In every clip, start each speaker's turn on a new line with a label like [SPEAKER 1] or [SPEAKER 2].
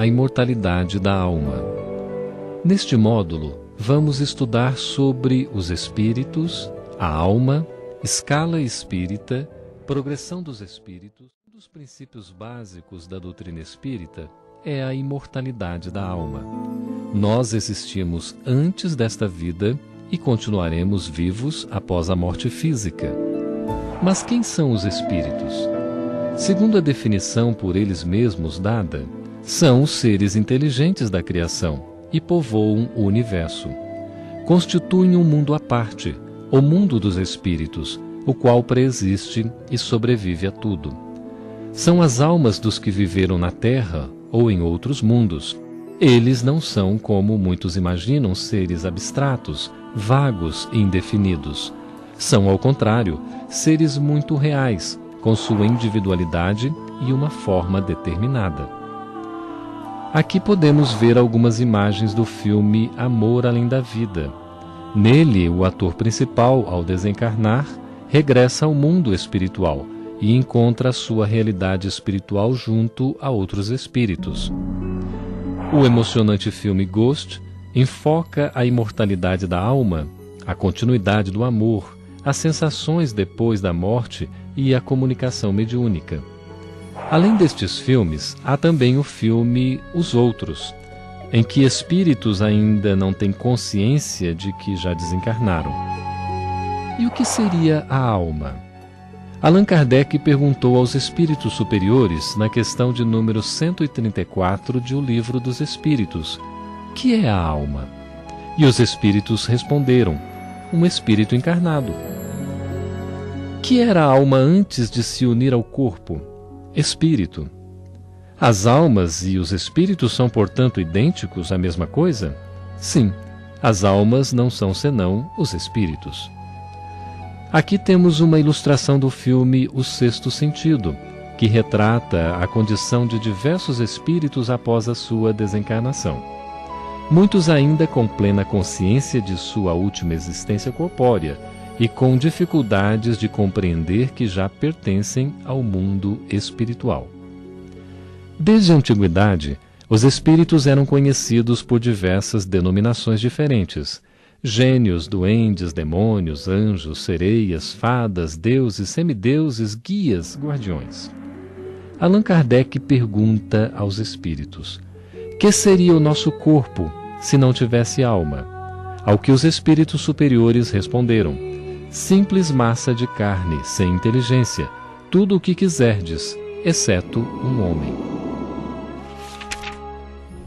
[SPEAKER 1] a imortalidade da alma. Neste módulo, vamos estudar sobre os espíritos, a alma, escala espírita, progressão dos espíritos. Um dos princípios básicos da doutrina espírita é a imortalidade da alma. Nós existimos antes desta vida e continuaremos vivos após a morte física. Mas quem são os espíritos? Segundo a definição por eles mesmos dada, são os seres inteligentes da criação e povoam o universo. Constituem um mundo à parte, o mundo dos espíritos, o qual preexiste e sobrevive a tudo. São as almas dos que viveram na Terra ou em outros mundos. Eles não são, como muitos imaginam, seres abstratos, vagos e indefinidos. São, ao contrário, seres muito reais, com sua individualidade e uma forma determinada. Aqui podemos ver algumas imagens do filme Amor Além da Vida. Nele, o ator principal, ao desencarnar, regressa ao mundo espiritual e encontra a sua realidade espiritual junto a outros espíritos. O emocionante filme Ghost enfoca a imortalidade da alma, a continuidade do amor, as sensações depois da morte e a comunicação mediúnica. Além destes filmes, há também o filme Os Outros, em que espíritos ainda não têm consciência de que já desencarnaram. E o que seria a alma? Allan Kardec perguntou aos espíritos superiores na questão de número 134 de O Livro dos Espíritos: o que é a alma? E os espíritos responderam: um espírito encarnado. Que era a alma antes de se unir ao corpo? Espírito. As almas e os espíritos são, portanto, idênticos, a mesma coisa? Sim, as almas não são senão os espíritos. Aqui temos uma ilustração do filme O Sexto Sentido, que retrata a condição de diversos espíritos após a sua desencarnação. Muitos ainda com plena consciência de sua última existência corpórea e com dificuldades de compreender que já pertencem ao mundo espiritual. Desde a antiguidade, os espíritos eram conhecidos por diversas denominações diferentes: gênios, duendes, demônios, anjos, sereias, fadas, deuses, semideuses, guias, guardiões. Allan Kardec pergunta aos espíritos: que seria o nosso corpo se não tivesse alma? Ao que os espíritos superiores responderam: simples massa de carne, sem inteligência, tudo o que quiserdes, exceto um homem.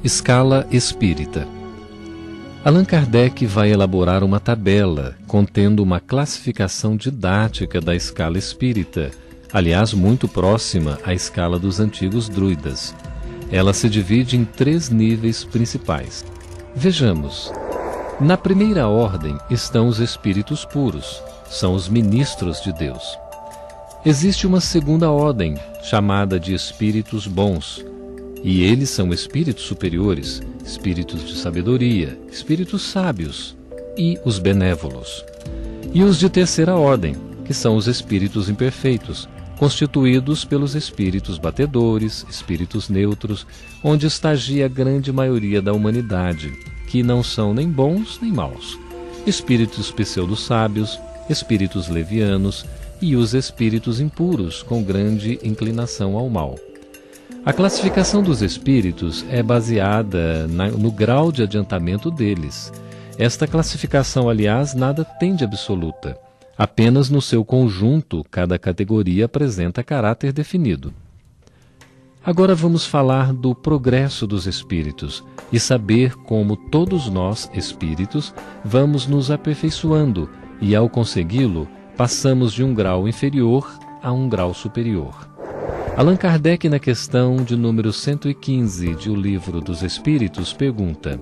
[SPEAKER 1] Escala espírita. Allan Kardec vai elaborar uma tabela contendo uma classificação didática da escala espírita, aliás, muito próxima à escala dos antigos druidas. Ela se divide em 3 níveis principais. Vejamos. Na primeira ordem estão os espíritos puros, são os ministros de Deus. Existe uma segunda ordem, chamada de espíritos bons, e eles são espíritos superiores, espíritos de sabedoria, espíritos sábios e os benévolos. E os de terceira ordem, que são os espíritos imperfeitos, constituídos pelos espíritos batedores, espíritos neutros, onde estagia a grande maioria da humanidade, que não são nem bons nem maus, espíritos pseudo-sábios, espíritos levianos e os espíritos impuros, com grande inclinação ao mal. A classificação dos espíritos é baseada no grau de adiantamento deles. Esta classificação, aliás, nada tem de absoluta. Apenas no seu conjunto, cada categoria apresenta caráter definido. Agora vamos falar do progresso dos espíritos e saber como todos nós, espíritos, vamos nos aperfeiçoando e, ao consegui-lo, passamos de um grau inferior a um grau superior. Allan Kardec, na questão de número 115 de O Livro dos Espíritos, pergunta: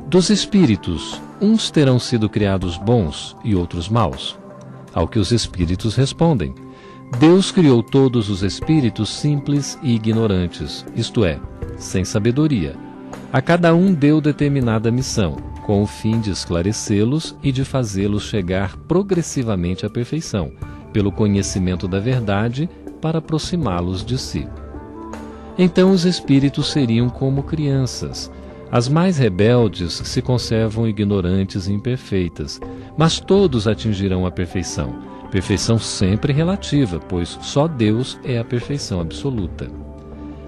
[SPEAKER 1] dos espíritos, uns terão sido criados bons e outros maus? Ao que os espíritos respondem: Deus criou todos os espíritos simples e ignorantes, isto é, sem sabedoria. A cada um deu determinada missão, com o fim de esclarecê-los e de fazê-los chegar progressivamente à perfeição, pelo conhecimento da verdade, para aproximá-los de si. Então os espíritos seriam como crianças. As mais rebeldes se conservam ignorantes e imperfeitas, mas todos atingirão a perfeição. Perfeição sempre relativa, pois só Deus é a perfeição absoluta.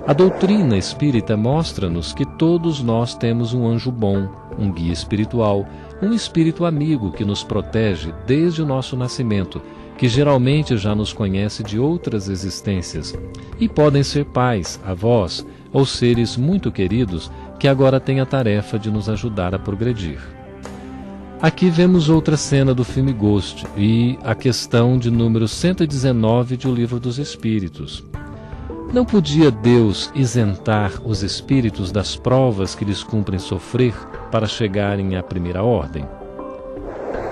[SPEAKER 1] A doutrina espírita mostra-nos que todos nós temos um anjo bom, um guia espiritual, um espírito amigo que nos protege desde o nosso nascimento, que geralmente já nos conhece de outras existências, e podem ser pais, avós ou seres muito queridos que agora têm a tarefa de nos ajudar a progredir. Aqui vemos outra cena do filme Ghost e a questão de número 119 de O Livro dos Espíritos. Não podia Deus isentar os espíritos das provas que lhes cumprem sofrer para chegarem à primeira ordem?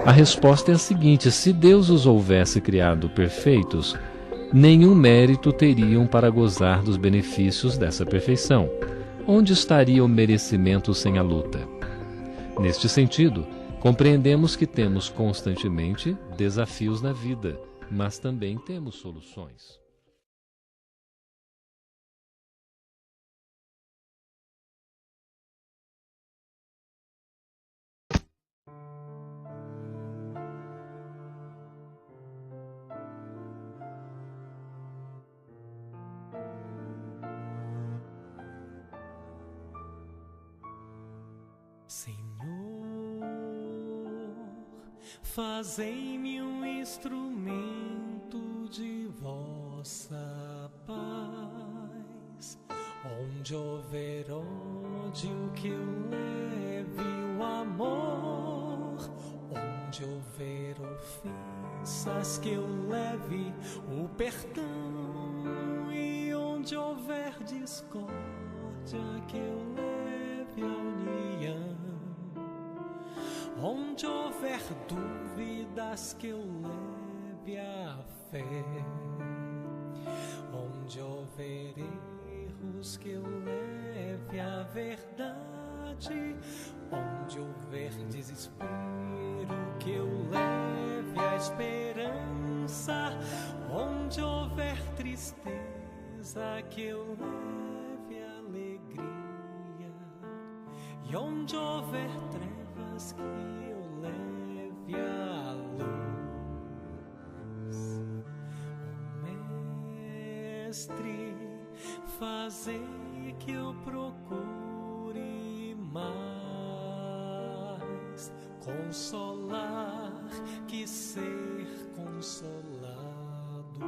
[SPEAKER 1] A resposta é a seguinte: se Deus os houvesse criado perfeitos, nenhum mérito teriam para gozar dos benefícios dessa perfeição. Onde estaria o merecimento sem a luta? Neste sentido, compreendemos que temos constantemente desafios na vida, mas também temos soluções.
[SPEAKER 2] Senhor, fazei-me um instrumento de vossa paz. Onde houver ódio, que eu leve o amor. Onde houver ofensas, que eu leve o perdão. E onde houver discórdia, que eu leve a união. Onde houver dúvidas, que eu leve a fé. Onde houver erros, que eu leve a verdade. Onde houver desespero, que eu leve a esperança. Onde houver tristeza, que eu leve a alegria. E onde houver trevas, que eu leve a luz. Mestre, fazei que eu procure mais consolar que ser consolado,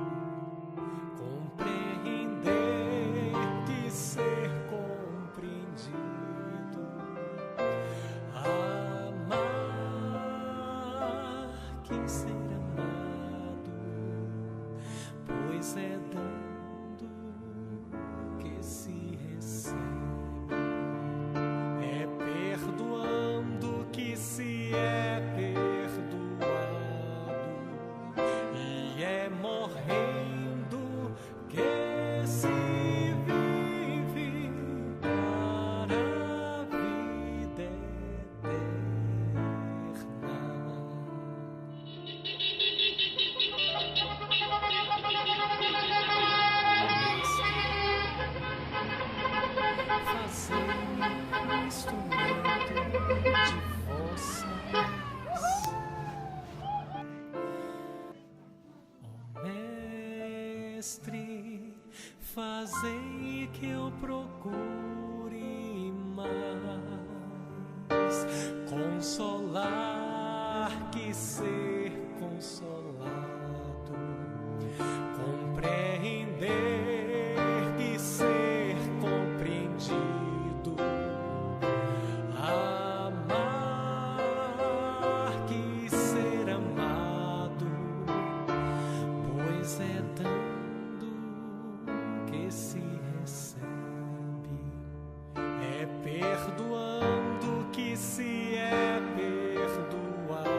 [SPEAKER 2] compreender que ser compreendido, amar que ser amado, pois é dando que se recebe, é perdoando que se é perdoado, e é morrendo que se vive para a vida eterna. Fazei-me um instrumento de vossa paz. Ó Mestre, fazei que eu procure mais consolar que ser consolado, compreender que ser compreendido, amar que ser amado, pois é dando que se recebe, é perdoando que se é perdoado,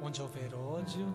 [SPEAKER 2] Onde houver ódio,